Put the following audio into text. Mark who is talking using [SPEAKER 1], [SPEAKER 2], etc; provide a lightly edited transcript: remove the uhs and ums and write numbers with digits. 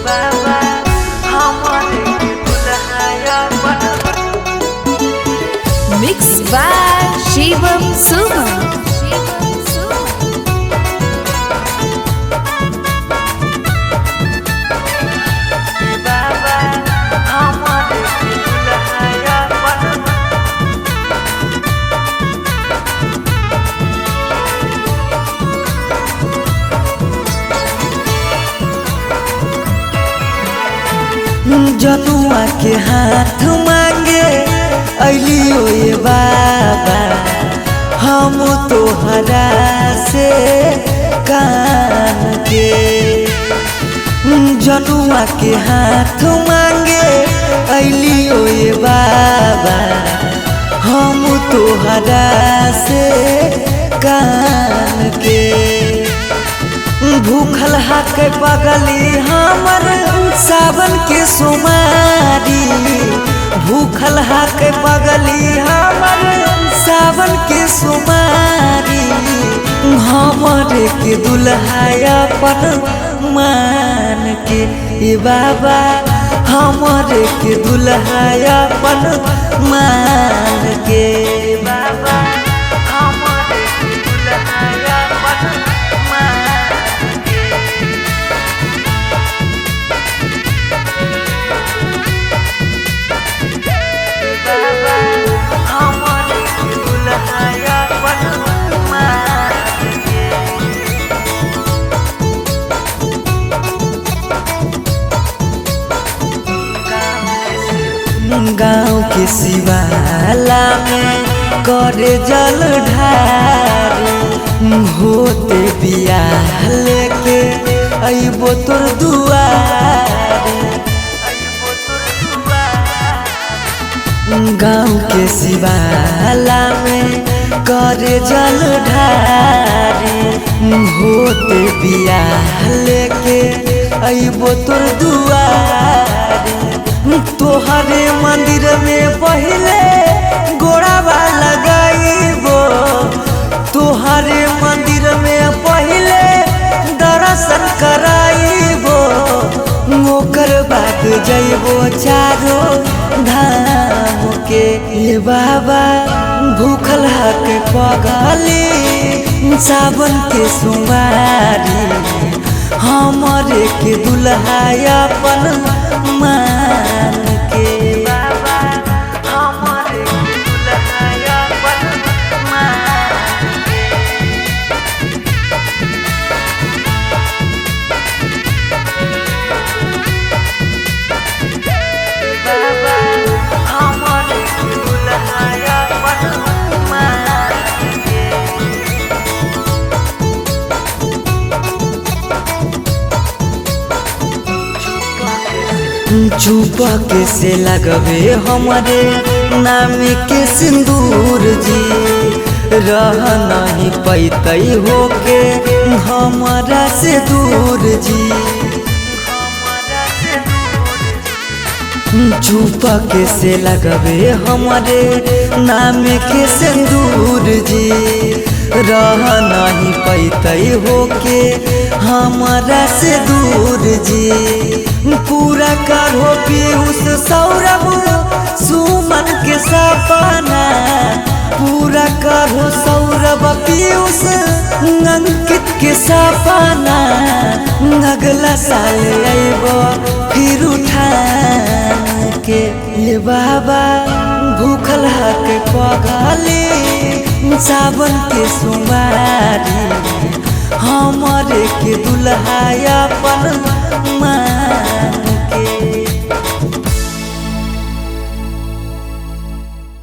[SPEAKER 1] बाबा हमारे के दुल्हाया
[SPEAKER 2] मिक्स बाय शिवम सुमन।
[SPEAKER 1] बाबा हमारे के दुल्हाया जनुआ के हाथ मांगे अलियो ये बाबा हम तोहरा से कान के। जनुआ के हाथ मांगे अलियो ये बाबा हम तोहरा से कान के। भूखल हाथ पगली हमर सावन के सुमारी, भूखल हाथ पगली हमर सावन के सुमारी। हमरे के दुल्हाया पर मान के ए बाबा हमरे के दुल्हाया पर मान के। बाबा हमरे के दुल्हाया पर गाँव के शिवाला में करे जल ढारी। होते बियाह लेके अइबो तोर दुआरी। गाँव के शिवाला में करे जल ढारी। होते बियाह लेके अइबो तोर दुआरी। तोहरे मंदिर में पहले गोड़ावा लगाइबो, तोहरे मंदिर में पहले दर्शन कराइबो। ओकर बाद जइबो चारो धाम के। ये बाबा भूखल हक पगली सावन के सुमारी। हमरे के दुल्हाया अपन मान के। बाबा हमरे के दुल्हाया अपन मान के। बाबा हमरे के दुल्हाया अपन मान के। चुपा के से लगवे हमारे नाम के सिंदूर जी। रह नहीं पैते होके हमारा से दूर जी। चुपा के से लगवे हमारे नाम के सिंदूर जी। रह नहीं पैते होके हमारा से दूर जी। पूरा करो पीयूष सौरभ सुमन के सपना। पूरा करो सौरभ पीयूष अंकित के सपना। अगला साल अइबो फिर उठान के। ये बाबा भूखल हक पगली सावन के सुमा